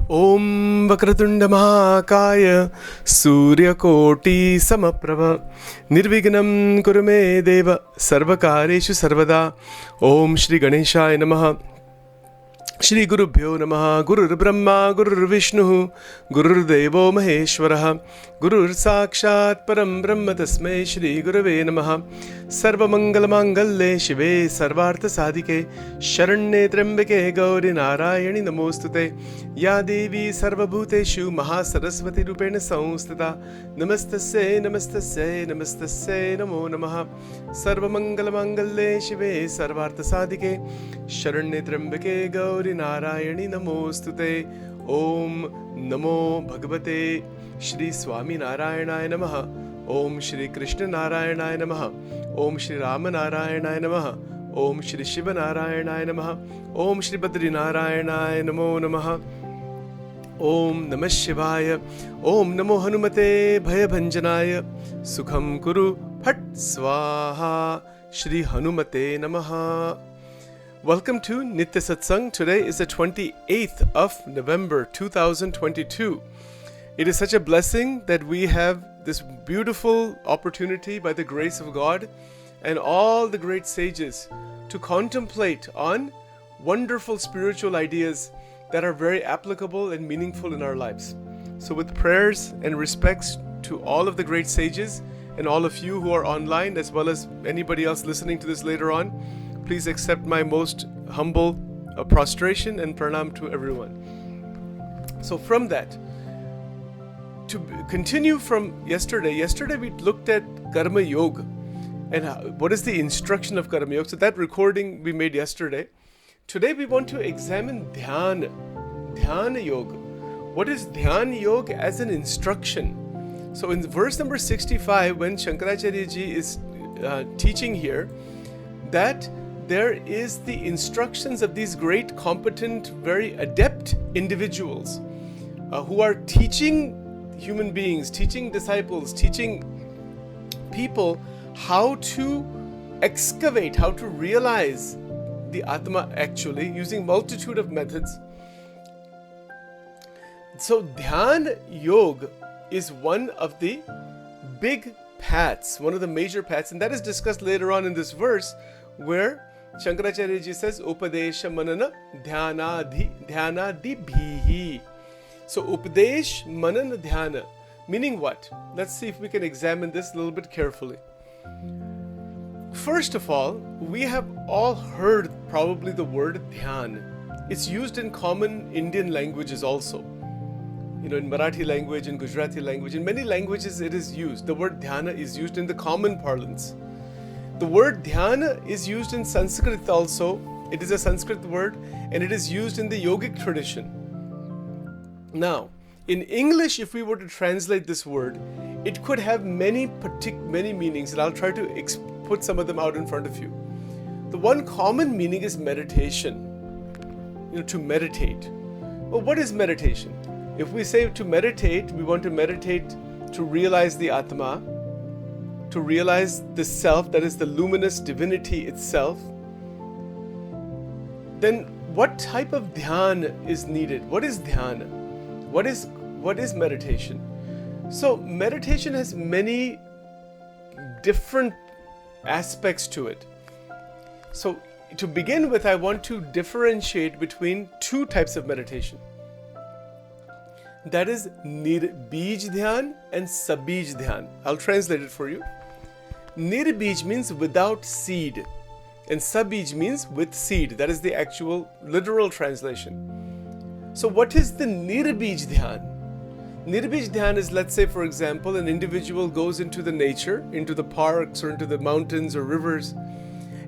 Om Vakratunda Mahakaya Suryakoti Samaprabha Nirvignam Kurume Deva Sarvakareshu Sarvada. Om Shri Ganeshaya Namaha. Shri Guru Bhyo Namaha. Gurur Brahma Gurur Vishnu Gurur Devo Maheshwaraha Gurur Sakshat Param Brahma Tasmai Shri Gurave Namaha. Sarva Mangala Mangalle Shive Sarvartha Sadhike Sharanye Trambake Gauri Narayani Namostute Ya Devi Sarva Bhuteshu Maha Saraswati Rupena Samstita Namastasya Namastasya Namastasya Namo Namaha. Sarva Mangala Mangalle Shive Sarvartha Sadhike Sharanye Trambake Gauri Narayani Namostute. Om Namo Bhagavate Shri Swami Narayanaya Namaha. Om Shri Krishna Narayanaya Namaha. Om Shri Rama Narayanaya Namaha. Om Shri Shiva Narayanaya Namaha. Om Shri Badri Narayanaya Namo Namaha. Om Namah Shivaya. Om Namo Hanumate Bhayabhanjanaya. Sukham Kuru Phat Swaha. Shri Hanumate Namaha. Welcome to Nitya Satsang. Today is the 28th of November 2022. It is such a blessing that we have this beautiful opportunity by the grace of God and all the great sages to contemplate on wonderful spiritual ideas that are very applicable and meaningful in our lives. So with prayers and respects to all of the great sages and all of you who are online as well as anybody else listening to this later on, please accept my most humble prostration and pranam to everyone. So from that, to continue from yesterday we looked at Karma Yoga and what is the instruction of Karma Yoga. So that recording we made yesterday. Today we want to examine Dhyana Yoga. What is Dhyana Yoga as an instruction? So in verse number 65, when Shankaracharya ji is teaching here, that there is the instructions of these great, competent, very adept individuals who are teaching human beings, teaching disciples, teaching people how to excavate, how to realize the Atma actually, using multitude of methods. So Dhyan Yoga is one of the big paths, one of the major paths, and that is discussed later on in this verse where Shankaracharya ji says, Upadesha Manana Dhyanadi Bhihi. So Upadesh Manana Dhyana, meaning what? Let's see if we can examine this a little bit carefully. First of all, we have all heard probably the word Dhyan. It's used in common Indian languages also. You know, in Marathi language, in Gujarati language, in many languages it is used. The word Dhyana is used in the common parlance. The word Dhyana is used in Sanskrit also. It is a Sanskrit word and it is used in the yogic tradition. Now, in English, if we were to translate this word, it could have many meanings, and I'll try to put some of them out in front of you. The one common meaning is meditation. You know, to meditate. Well, what is meditation? If we say to meditate, we want to meditate to realize the Atma, to realize the self, that is the luminous divinity itself, then what type of dhyan is needed? What is dhyana? What is meditation? So meditation has many different aspects to it. So to begin with, I want to differentiate between two types of meditation. That is Nirbij Dhyan and Sabij Dhyan. I'll translate it for you. Nirbij means without seed, and Sabij means with seed. That is the actual literal translation. So what is the Nirbij Dhyan? Nirbij Dhyan is, let's say for example, an individual goes into the nature, into the parks or into the mountains or rivers,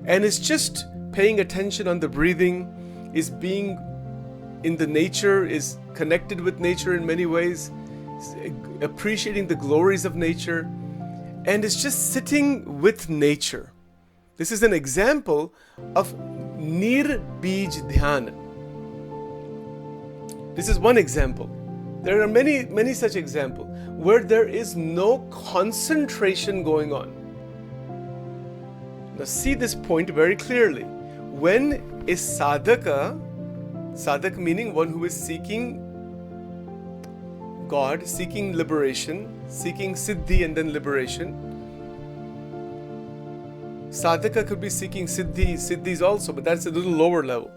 and is just paying attention on the breathing, is being in the nature, is connected with nature in many ways, appreciating the glories of nature, and is just sitting with nature. This is an example of Nirbij Dhyan. This is one example. There are many such examples where there is no concentration going on. Now see this point very clearly. When a sadhaka, sadhak meaning one who is seeking God, seeking liberation, seeking siddhi and then liberation. Sadhaka could be seeking siddhis also, but that's a little lower level.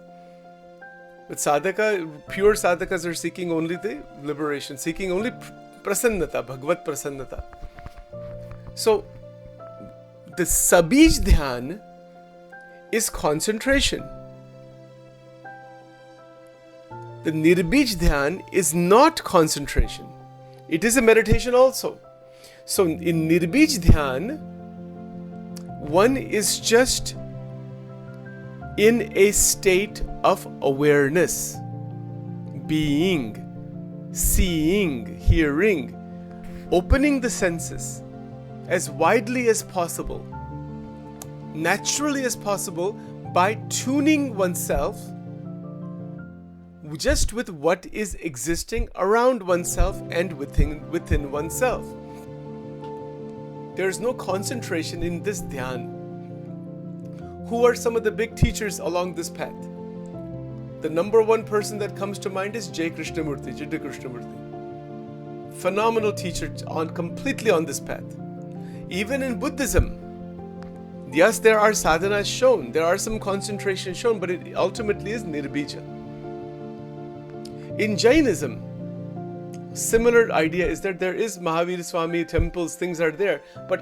But sadhaka, pure sadhakas are seeking only the liberation, seeking only prasannata, bhagavad prasannata. So, the sabij dhyan is concentration. The Nirbij Dhyan is not concentration. It is a meditation also. So in Nirbij Dhyan, one is just in a state of awareness, being, seeing, hearing, opening the senses as widely as possible, naturally as possible, by tuning oneself just with what is existing around oneself and within oneself. There is no concentration in this dhyan. Who are some of the big teachers along this path? The number one person that comes to mind is Jai Krishnamurti, Jiddu Krishnamurti. Phenomenal teacher completely on this path. Even in Buddhism, yes, there are sadhanas shown, there are some concentration shown, but it ultimately is nirbija. In Jainism, similar idea is that there is Mahavir Swami temples, things are there, but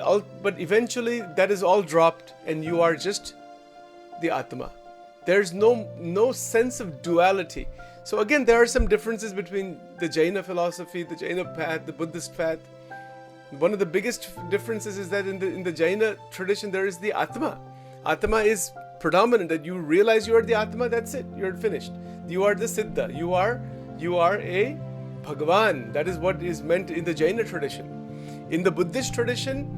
eventually that is all dropped and you are just the Atma. There's no sense of duality. So again, there are some differences between the Jaina philosophy, the Jaina path, the Buddhist path. One of the biggest differences is that in the Jaina tradition, there is the Atma. Atma is predominant, that you realize you are the Atma, that's it, you're finished. You are the Siddha, you are a Bhagavan. That is what is meant in the Jaina tradition. In the Buddhist tradition,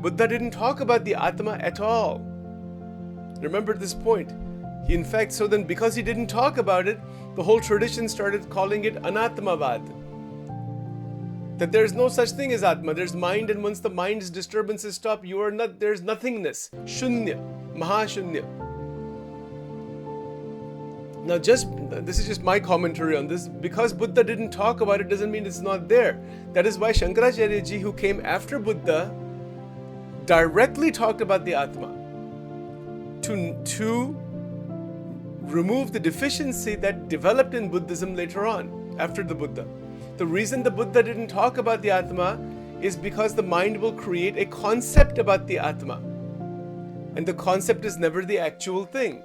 Buddha didn't talk about the Atma at all. Remember this point. In fact, so then because he didn't talk about it, the whole tradition started calling it Anatmavad. That there's no such thing as Atma. There's mind, and once the mind's disturbances stop, there's nothingness. Shunya, Mahashunya. Now this is just my commentary on this. Because Buddha didn't talk about it doesn't mean it's not there. That is why Shankaracharya ji, who came after Buddha, directly talked about the Atma to remove the deficiency that developed in Buddhism later on, after the Buddha. The reason the Buddha didn't talk about the Atma is because the mind will create a concept about the Atma. And the concept is never the actual thing.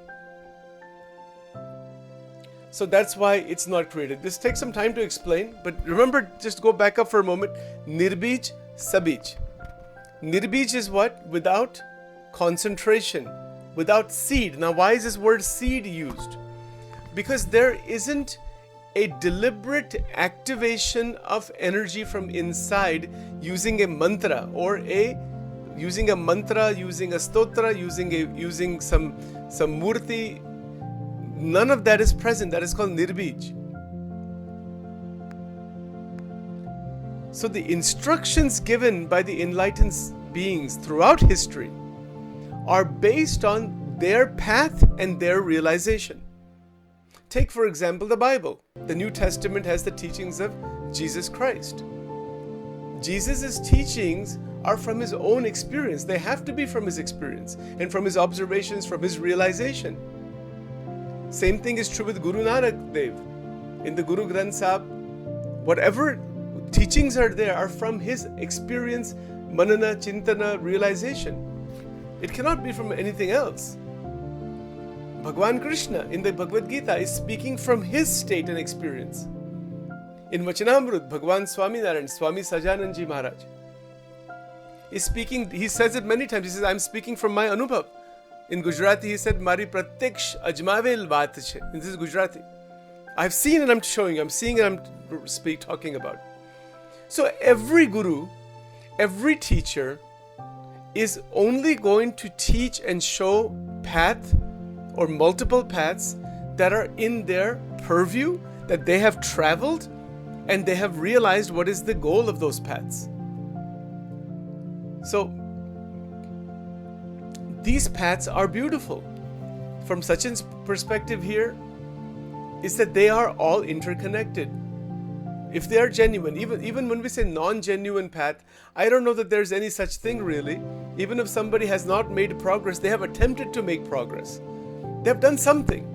So that's why it's not created. This takes some time to explain, but remember, just go back up for a moment. Nirbij, Sabij. Nirbij is what? Without concentration, without seed. Now, why is this word seed used? Because there isn't a deliberate activation of energy from inside using a mantra using a stotra, using some murti. None of that is present. That is called Nirbij. So the instructions given by the enlightened beings throughout history are based on their path and their realization. Take, for example, the Bible. The New Testament has the teachings of Jesus Christ. Jesus' teachings are from his own experience. They have to be from his experience and from his observations, from his realization. Same thing is true with Guru Nanak Dev. In the Guru Granth Sahib, whatever teachings are there are from his experience, manana, chintana, realization. It cannot be from anything else. Bhagwan Krishna in the Bhagavad Gita is speaking from his state and experience. In Vachanamrut, Bhagwan Swaminarayan, Swami Sajananji Maharaj is speaking, he says it many times, he says, I'm speaking from my anubhav. In Gujarati, he said, Mari pratyaksh ajmavel baat chhe. This is Gujarati. I've seen and I'm showing, I'm seeing and I'm talking about. So every guru, every teacher is only going to teach and show path or multiple paths that are in their purview, that they have traveled and they have realized what is the goal of those paths. So these paths are beautiful. From Sachin's perspective here is that they are all interconnected. If they are genuine, even when we say non-genuine path, I don't know that there's any such thing really. Even if somebody has not made progress, they have attempted to make progress. They have done something.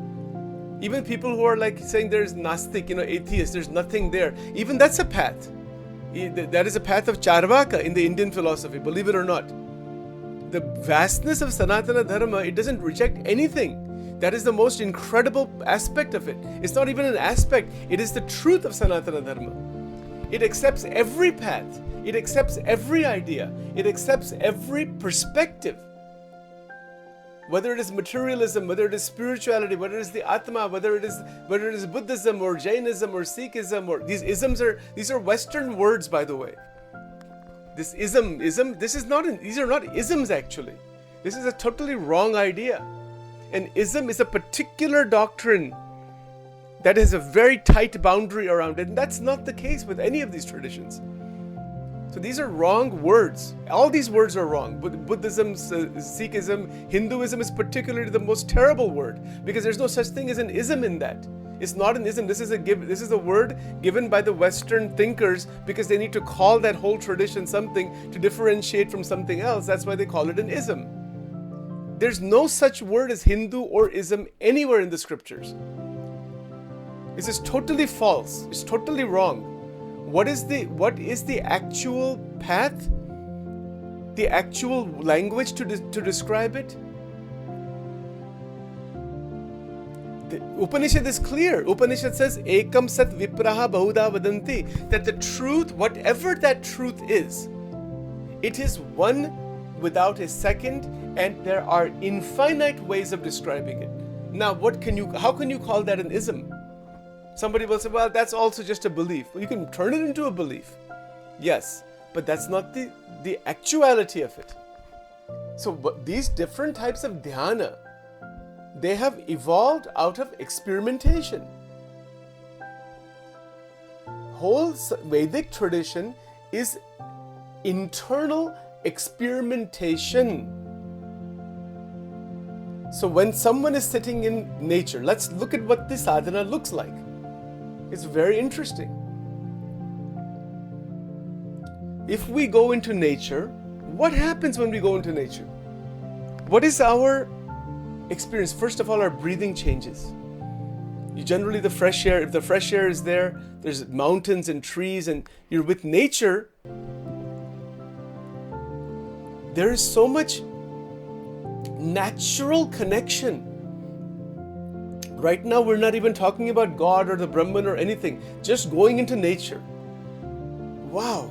Even people who are like saying there's Nastik, atheist, there's nothing there. Even that's a path. That is a path of Charvaka in the Indian philosophy, believe it or not. The vastness of Sanatana Dharma, it doesn't reject anything. That is the most incredible aspect of it. It's not even an aspect, it is the truth of Sanatana Dharma. It accepts every path, it accepts every idea, it accepts every perspective. Whether it is materialism, whether it is spirituality, whether it is the Atma, whether it is Buddhism or Jainism or Sikhism, or these are Western words, by the way. This these are not isms actually. This is a totally wrong idea. An ism is a particular doctrine that has a very tight boundary around it, and that's not the case with any of these traditions. So these are wrong words. All these words are wrong. Buddhism, Sikhism, Hinduism is particularly the most terrible word, because there's no such thing as an ism in that. It's not an ism. This is a word given by the Western thinkers because they need to call that whole tradition something to differentiate from something else. That's why they call it an ism. There's no such word as Hindu or ism anywhere in the scriptures. This is totally false. It's totally wrong. What is the actual path? The actual language to describe it? The Upanishad is clear. Upanishad says, Ekam Sat Vipraha Bahuda Vadanti, that the truth, whatever that truth is, it is one without a second, and there are infinite ways of describing it. Now, how can you call that an ism? Somebody will say, well, that's also just a belief. Well, you can turn it into a belief. Yes, but that's not the actuality of it. So these different types of dhyana, they have evolved out of experimentation. Whole Vedic tradition is internal experimentation. So when someone is sitting in nature, let's look at what this sadhana looks like. It's very interesting. If we go into nature, what happens when we go into nature? What is our experience? First of all, our breathing changes. Generally the fresh air, if the fresh air is there, there's mountains and trees and you're with nature, there is so much natural connection. Right now, we're not even talking about God or the Brahman or anything, just going into nature. Wow.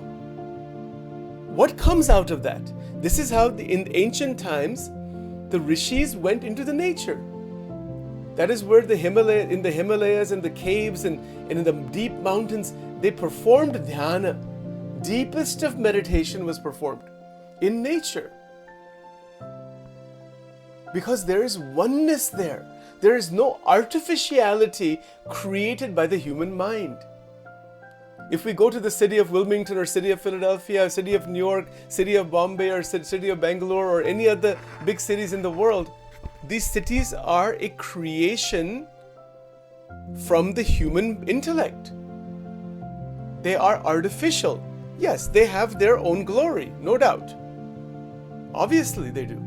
What comes out of that? This is how in ancient times, the rishis went into the nature. That is where in the Himalayas and the caves and in the deep mountains, they performed dhyana. Deepest of meditation was performed in nature. Because there is oneness there. There is no artificiality created by the human mind. If we go to the city of Wilmington or city of Philadelphia, city of New York, city of Bombay or city of Bangalore or any other big cities in the world, these cities are a creation from the human intellect. They are artificial. Yes, they have their own glory, no doubt. Obviously they do.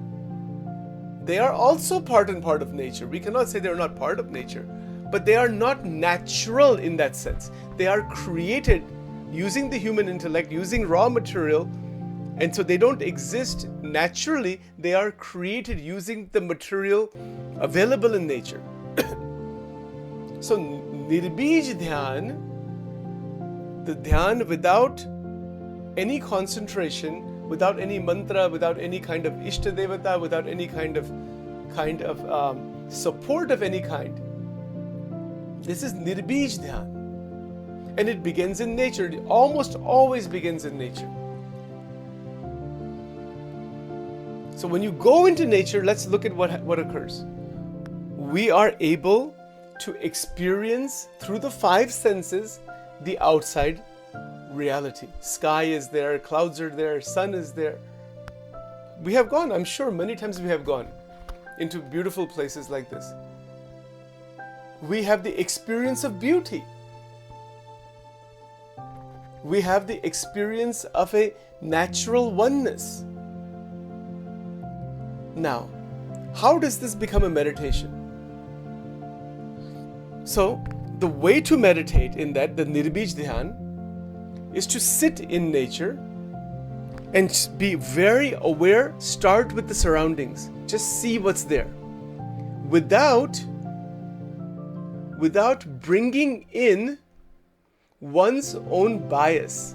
They are also part and part of nature. We cannot say they're not part of nature, but they are not natural in that sense. They are created using the human intellect, using raw material, and so they don't exist naturally. They are created using the material available in nature. So Nirbij Dhyan, the dhyan without any concentration, without any mantra, without any kind of Ishtadevata, without any kind of support of any kind. This is Nirbij Dhyan. And it begins in nature. It almost always begins in nature. So when you go into nature, let's look at what occurs. We are able to experience through the five senses the outside reality. Sky is there, clouds are there, sun is there. We have gone, I'm sure many times we have gone into beautiful places like this. We have the experience of beauty. We have the experience of a natural oneness. Now, how does this become a meditation? So, the way to meditate in that, the Nirbij Dhyan, is to sit in nature and be very aware. Start with the surroundings. Just see what's there. Without bringing in one's own bias.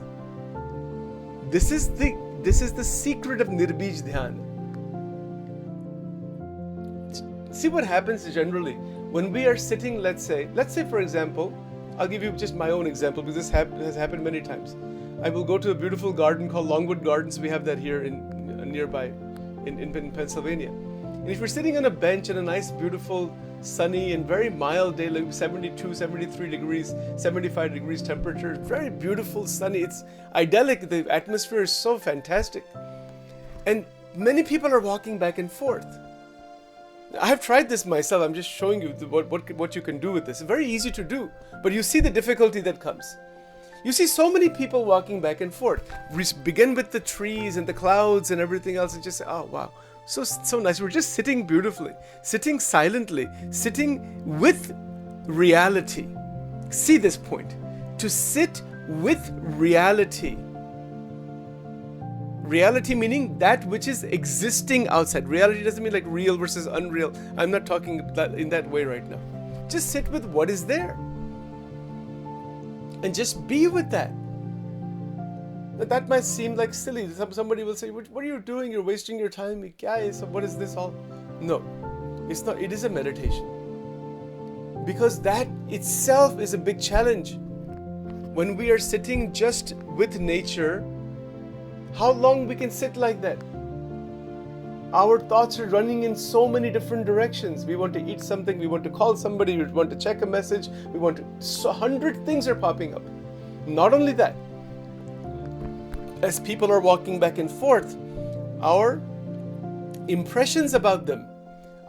This is the secret of Nirbij Dhyan. See what happens generally when we are sitting, let's say for example, I'll give you just my own example because this has happened many times. I will go to a beautiful garden called Longwood Gardens. We have that here nearby in Pennsylvania. And if you're sitting on a bench in a nice, beautiful, sunny and very mild day, like 72, 73 degrees, 75 degrees temperature, very beautiful, sunny, it's idyllic, the atmosphere is so fantastic. And many people are walking back and forth. I have tried this myself. I'm just showing you what you can do with this. It's very easy to do, but you see the difficulty that comes. You see so many people walking back and forth. We begin with the trees and the clouds and everything else and just say, oh wow, so nice. We're just sitting beautifully, sitting silently, sitting with reality. See this point. To sit with reality. Reality meaning that which is existing outside. Reality doesn't mean like real versus unreal. I'm not talking in that way right now. Just sit with what is there. And just be with that. That might seem like silly. Somebody will say, what are you doing? You're wasting your time. Guys, what is this all? No, it's not. It is a meditation. Because that itself is a big challenge. When we are sitting just with nature, how long we can sit like that? Our thoughts are running in so many different directions. We want to eat something, we want to call somebody, we want to check a message, 100 things are popping up. Not only that, as people are walking back and forth, our impressions about them,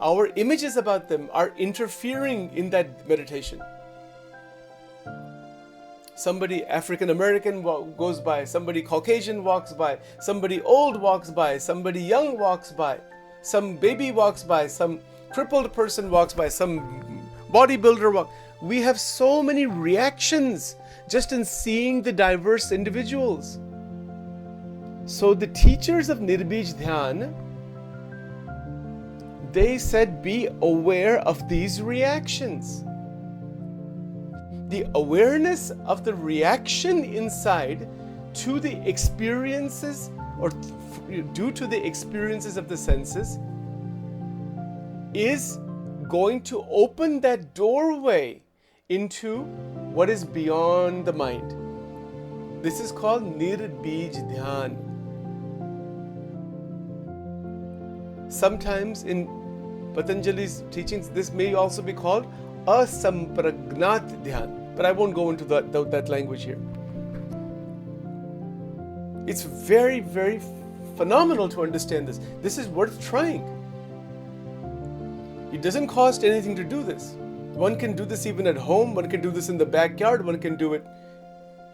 our images about them are interfering in that meditation. Somebody African American goes by, somebody Caucasian walks by, somebody old walks by, somebody young walks by, some baby walks by, some crippled person walks by, some bodybuilder walks. We have so many reactions just in seeing the diverse individuals. So the teachers of Nirbij Dhyan, they said be aware of these reactions. The awareness of the reaction inside to the experiences or due to the experiences of the senses is going to open that doorway into what is beyond the mind. This is called Nirbij Dhyan. Sometimes in Patanjali's teachings, this may also be called asampragnat dhyan, but I won't go into that language here. It's very, very phenomenal to understand this. This is worth trying. It doesn't cost anything to do this. One can do this even at home. One can do this in the backyard. One can do it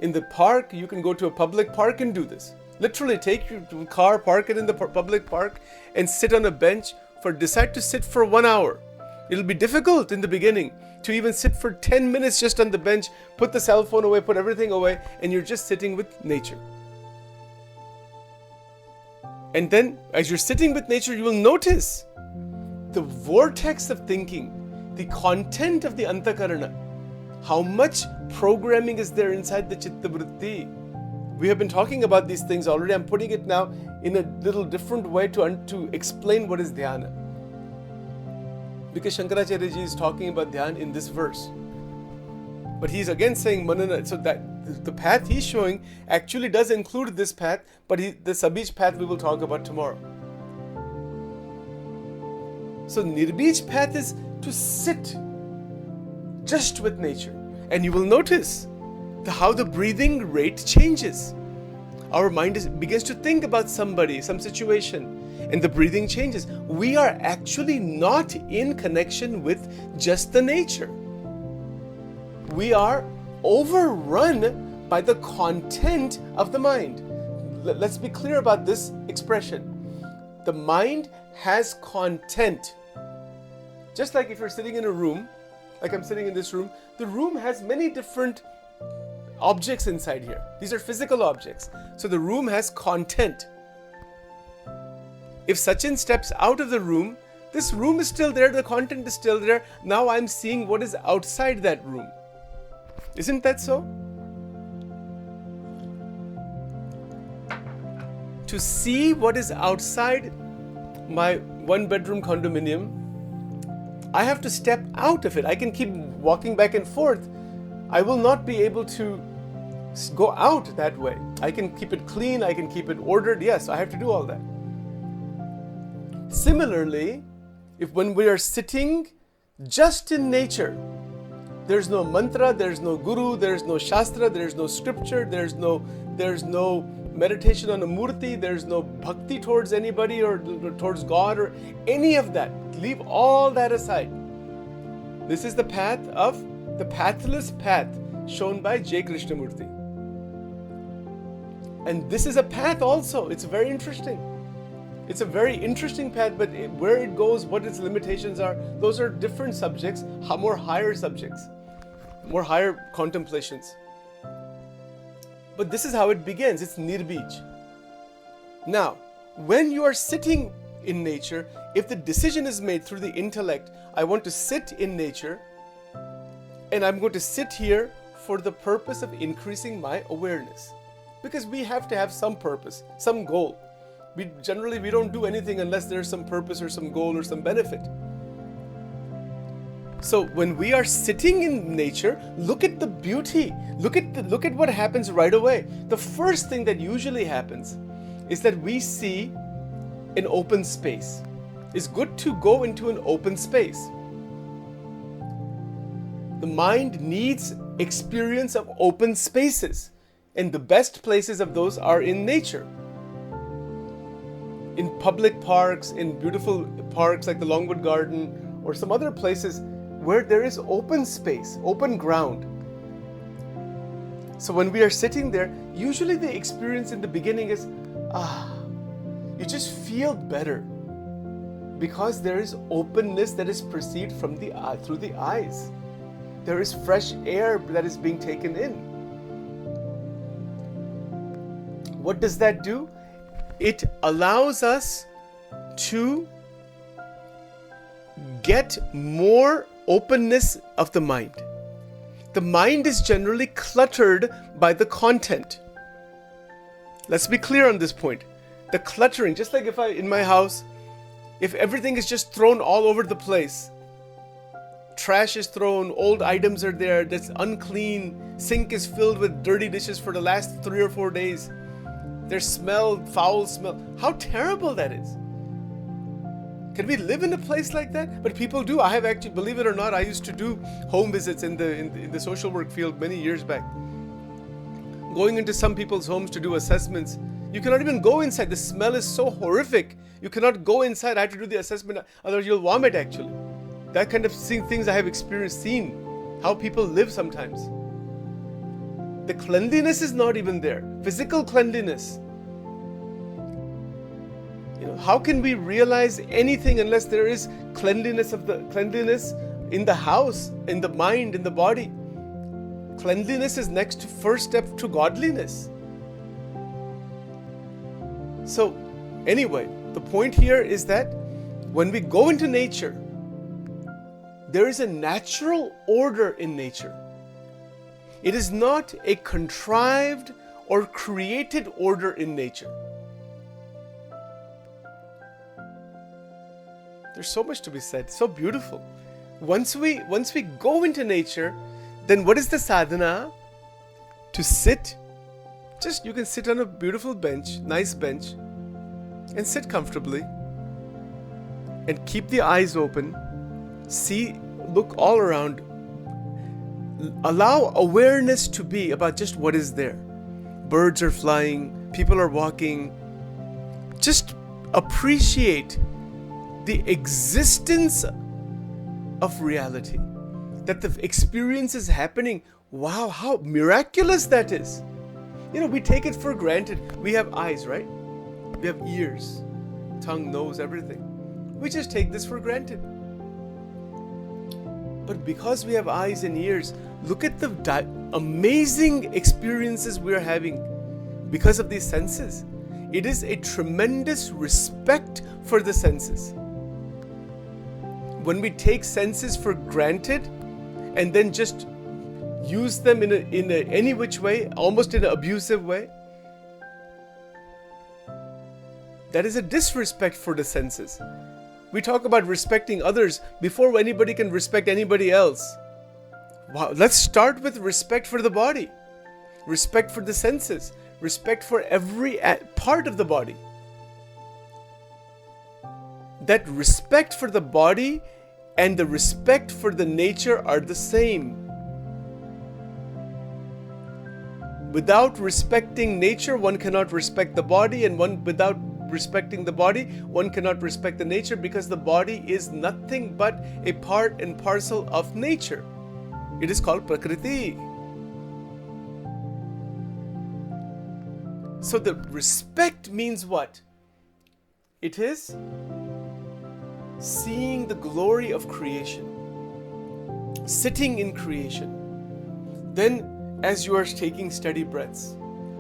in the park. You can go to a public park and do this. Literally take your car, park it in the public park and sit on a bench decide to sit for 1 hour. It'll be difficult in the beginning to even sit for 10 minutes just on the bench, put the cell phone away, put everything away, and you're just sitting with nature. And then as you're sitting with nature, you will notice the vortex of thinking, the content of the antakarana, how much programming is there inside the chitta vritti. We have been talking about these things already. I'm putting it now in a little different way to explain what is dhyana. Because Shankaracharya ji is talking about dhyan in this verse. But he's again saying manana, so that the path he's showing actually does include this path, but the Sabij path we will talk about tomorrow. So Nirbij path is to sit just with nature. And you will notice how the breathing rate changes. Our mind begins to think about somebody, some situation, and the breathing changes. We are actually not in connection with just the nature. We are overrun by the content of the mind. Let's be clear about this expression. The mind has content. Just like if you're sitting in a room, like I'm sitting in this room, the room has many different objects inside here. These are physical objects. So the room has content. If Sachin steps out of the room, this room is still there, the content is still there. Now I'm seeing what is outside that room. Isn't that so? To see what is outside my one-bedroom condominium, I have to step out of it. I can keep walking back and forth. I will not be able to go out that way. I can keep it clean, I can keep it ordered. Yes, I have to do all that. Similarly, when we are sitting just in nature, there's no mantra, there's no guru, there's no shastra, there's no scripture, there's no meditation on a murti, there's no bhakti towards anybody or towards God or any of that. Leave all that aside. This is the pathless path shown by J. Krishnamurti. And this is a path also. It's very interesting. It's a very interesting path, but where it goes, what its limitations are, those are different subjects, more higher subjects, more higher contemplations. But this is how it begins. It's Nirbij. Now, when you are sitting in nature, if the decision is made through the intellect, I want to sit in nature, and I'm going to sit here for the purpose of increasing my awareness. Because we have to have some purpose, some goal. We don't do anything unless there's some purpose or some goal or some benefit. So when we are sitting in nature, look at the beauty. Look at what happens right away. The first thing that usually happens is that we see an open space. It's good to go into an open space. The mind needs experience of open spaces, and the best places of those are in nature. In public parks, in beautiful parks like the Longwood Garden or some other places where there is open space, open ground. So when we are sitting there, usually the experience in the beginning is, you just feel better because there is openness that is perceived from through the eyes. There is fresh air that is being taken in. What does that do? It allows us to get more openness of the mind. The mind is generally cluttered by the content. Let's be clear on this point. The cluttering, just like in my house, if everything is just thrown all over the place, trash is thrown, old items are there, that's unclean, sink is filled with dirty dishes for the last 3 or 4 days, there's foul smell. How terrible that is. Can we live in a place like that? But people do. I have actually, believe it or not, I used to do home visits in the social work field many years back. Going into some people's homes to do assessments. You cannot even go inside. The smell is so horrific. You cannot go inside. I have to do the assessment, otherwise you'll vomit actually. That kind of things I have seen. How people live sometimes. The cleanliness is not even there. Physical cleanliness. How can we realize anything unless there is cleanliness in the house, in the mind, in the body? Cleanliness is first step to godliness. So, anyway, the point here is that when we go into nature, there is a natural order in nature. It is not a contrived or created order in nature. There's so much to be said, so beautiful. Once we go into nature, then what is the sadhana? To sit. You can sit on a beautiful bench, nice bench, and sit comfortably. And keep the eyes open. Look all around. Allow awareness to be about just what is there. Birds are flying, people are walking. Just appreciate the existence of reality. That the experience is happening Wow, how miraculous that is. We take it for granted. We have eyes, right? We have ears, tongue, nose, everything. We just take this for granted. But because we have eyes and ears, look at the amazing experiences we are having because of these senses. It is a tremendous respect for the senses. When we take senses for granted and then just use them in any which way, almost in an abusive way, that is a disrespect for the senses. We talk about respecting others before anybody can respect anybody else. Wow, let's start with respect for the body, respect for the senses, respect for every part of the body. That respect for the body and the respect for the nature are the same. Without respecting nature, one cannot respect the body, and without respecting the body, one cannot respect the nature, because the body is nothing but a part and parcel of nature. It is called Prakriti. So the respect means what? It is seeing the glory of creation, sitting in creation. Then, as you are taking steady breaths,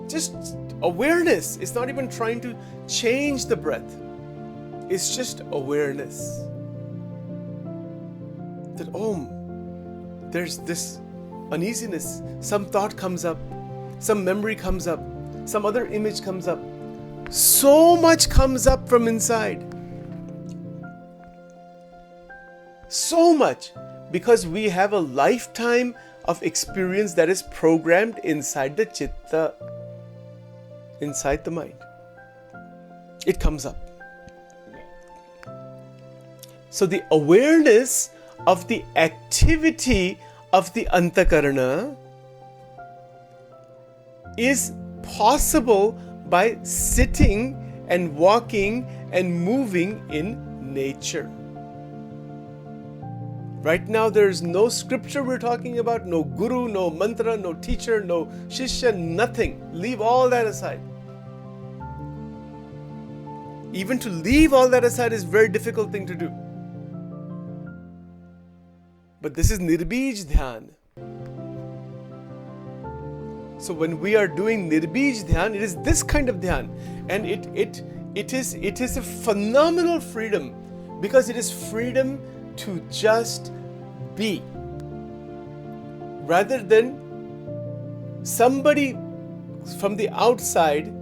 just awareness. It's not even trying to change the breath. It's just awareness. That, there's this uneasiness. Some thought comes up, some memory comes up, some other image comes up. So much comes up from inside. So much, because we have a lifetime of experience that is programmed inside the chitta, inside the mind. It comes up. So the awareness of the activity of the antakarana is possible by sitting and walking and moving in nature. Right now, there's no scripture we're talking about, no guru, no mantra, no teacher, no shishya, nothing. Leave all that aside. Even to leave all that aside is a very difficult thing to do. But this is Nirbij Dhyan. So when we are doing Nirbij Dhyan, it is this kind of Dhyan. And it is a phenomenal freedom, because it is freedom to just be, rather than somebody from the outside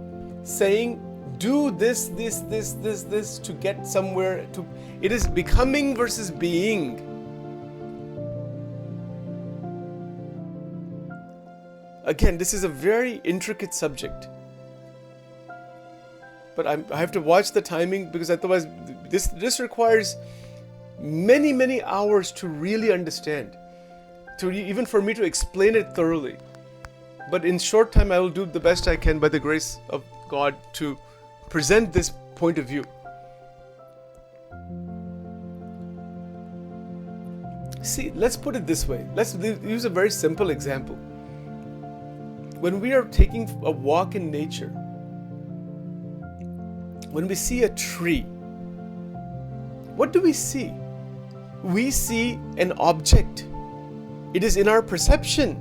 saying, do this to get somewhere. It is becoming versus being. Again, this is a very intricate subject, but I have to watch the timing, because otherwise this requires many hours to really understand, even for me to explain it thoroughly. But in short time, I will do the best I can by the grace of God to present this point of view. See, let's put it this way. Let's use a very simple example. When we are taking a walk in nature, when we see a tree, what do we see? We see an object. It is in our perception.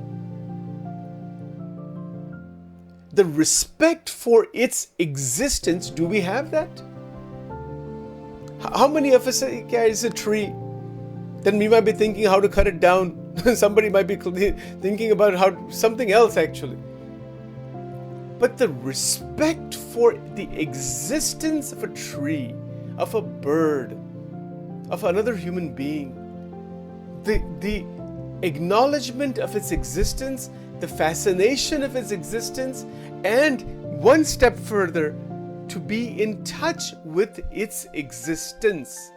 The respect for its existence, do we have that? How many of us say, yeah, it's a tree? Then we might be thinking how to cut it down. Somebody might be thinking about something else actually. But the respect for the existence of a tree, of a bird, of another human being, the acknowledgement of its existence, the fascination of its existence, and one step further, to be in touch with its existence.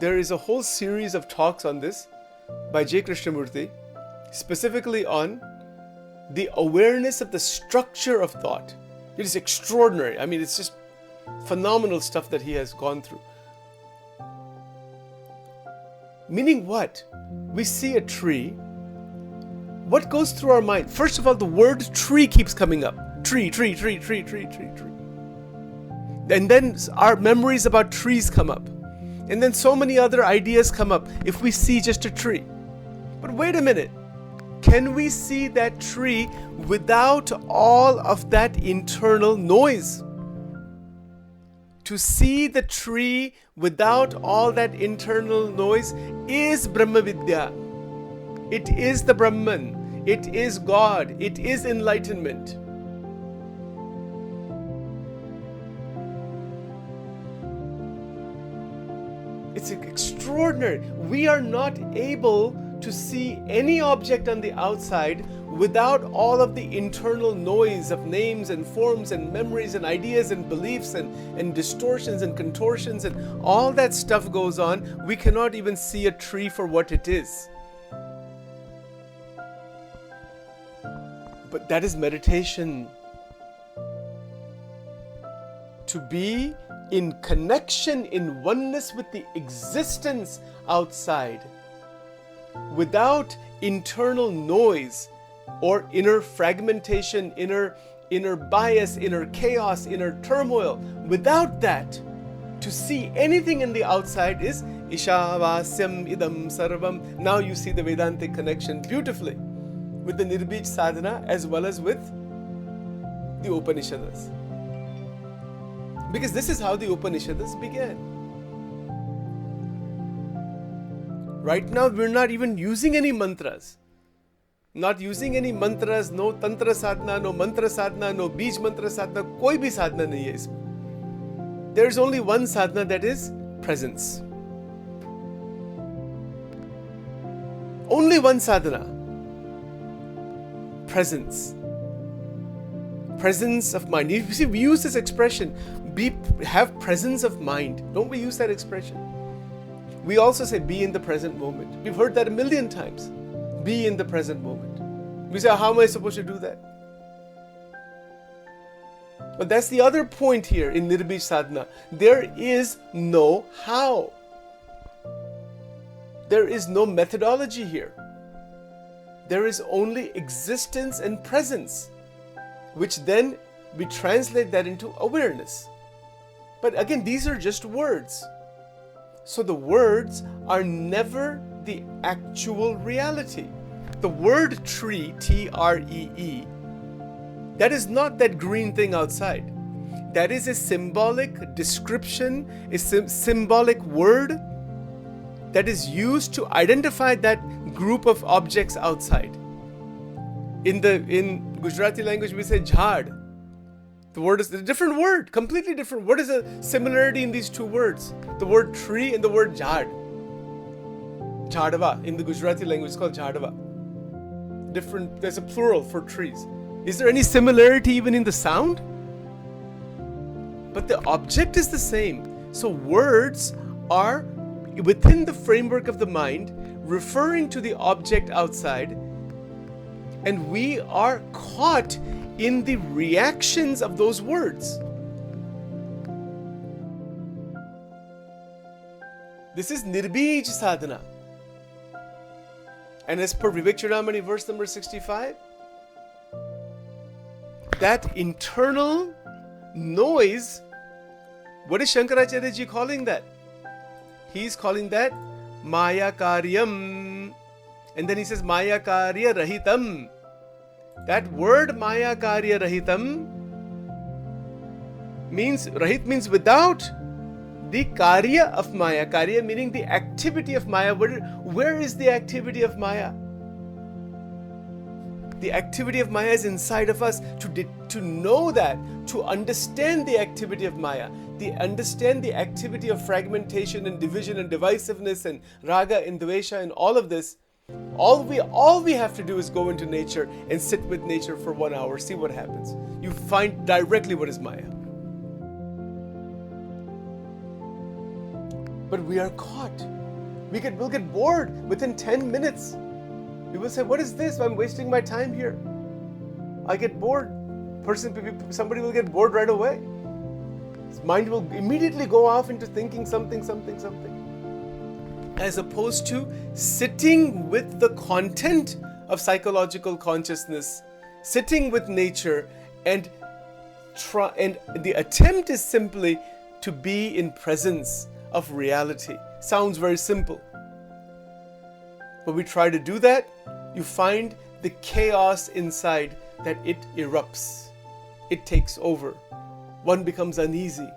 There is a whole series of talks on this by J. Krishnamurti, specifically on the awareness of the structure of thought. It is extraordinary. I mean, it's just phenomenal stuff that he has gone through. Meaning what? We see a tree. What goes through our mind? First of all, the word tree keeps coming up. Tree, tree, tree, tree, tree, tree, tree. And then our memories about trees come up. And then so many other ideas come up if we see just a tree. But wait a minute. Can we see that tree without all of that internal noise? To see the tree without all that internal noise is Brahma Vidya. It is the Brahman. It is God. It is enlightenment. It's extraordinary. We are not able to see any object on the outside without all of the internal noise of names and forms and memories and ideas and beliefs and distortions and contortions and all that stuff goes on. We cannot even see a tree for what it is. But that is meditation. To be in connection, in oneness with the existence outside, without internal noise or inner fragmentation, inner bias, inner chaos, inner turmoil. Without that, to see anything in the outside is Ishavasyam idam sarvam. Now you see the Vedantic connection beautifully with the Nirbij sadhana as well as with the Upanishads. Because this is how the Upanishads began. Right now we're not even using any mantras. Not using any mantras, no tantra sadhana, no mantra sadhana, no beej mantra sadhana, koi bhi sadhana nahi hai isme. There's only one sadhana, that is presence. Only one sadhana. Presence. Presence of mind. You see, we use this expression, have presence of mind. Don't we use that expression? We also say be in the present moment. We've heard that a million times. Be in the present moment. We say, how am I supposed to do that? But that's the other point here in Nirbij sadhana. There is no how. There is no methodology here. There is only existence and presence, which then we translate that into awareness. But again, these are just words. So the words are never the actual reality. The word tree, T-R-E-E, that is not that green thing outside. That is a symbolic description, a symbolic word that is used to identify that group of objects outside. In Gujarati language, we say jhad. The word is a different word, completely different. What is the similarity in these two words? The word tree and the word jhad. Jhadava, in the Gujarati language, it's called jhadava. Different, there's a plural for trees. Is there any similarity even in the sound? But the object is the same. So words are within the framework of the mind, referring to the object outside, and we are caught in the reactions of those words. This is Nirbij sadhana. And as per VIVEKCHUDAMANI verse number 65, that internal noise, what is Shankaracharya ji calling that? He's calling that Maya Karyam. And then he says Maya Karya Rahitam. That word Maya Karya Rahitam means, Rahit means without the Karya of Maya. Karya meaning the activity of Maya. Where is the activity of Maya? The activity of Maya is inside of us. To know that, to understand the activity of Maya, understand the activity of fragmentation and division and divisiveness and raga and dvesha and all of this, all we have to do is go into nature and sit with nature for 1 hour, see what happens. You find directly what is Maya. But we are caught. We'll get bored within 10 minutes. We will say, what is this? I'm wasting my time here. I get bored. Somebody will get bored right away. His mind will immediately go off into thinking something. as opposed to sitting with the content of psychological consciousness, sitting with nature, and the attempt is simply to be in presence of reality. Sounds very simple. But we try to do that, you find the chaos inside that it erupts. It takes over. One becomes uneasy.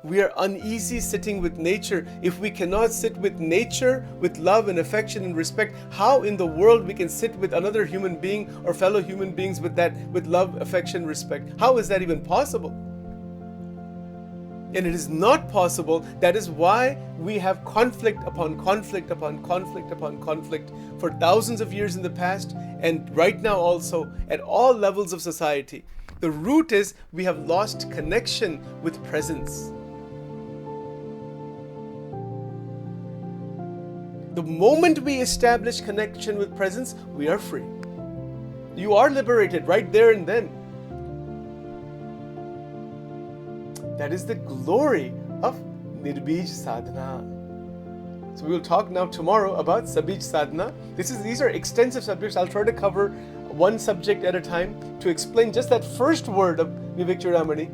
We are uneasy sitting with nature. If we cannot sit with nature with love and affection and respect, how in the world we can sit with another human being or fellow human beings with love, affection, respect? How is that even possible? And it is not possible. That is why we have conflict upon conflict upon conflict upon conflict for thousands of years in the past and right now also at all levels of society. The root is we have lost connection with presence. The moment we establish connection with presence, we are free. You are liberated right there and then. That is the glory of Nirbij Sadhana. So we will talk now tomorrow about Sabij Sadhana. These are extensive subjects. I'll try to cover one subject at a time to explain just that first word of VIVEKCHUDAMANI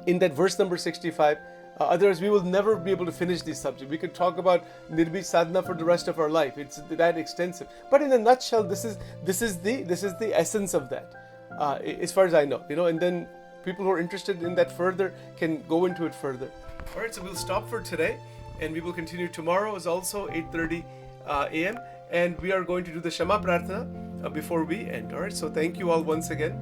in that verse number 65. Otherwise, we will never be able to finish this subject. We could talk about Nirbij Sadhana for the rest of our life. It's that extensive. But in a nutshell, this is the essence of that, as far as I know. And then people who are interested in that further can go into it further. All right, so we'll stop for today, and we will continue tomorrow. Is also 8:30 a.m. and we are going to do the Shama Prarthana before we end. All right, so thank you all once again.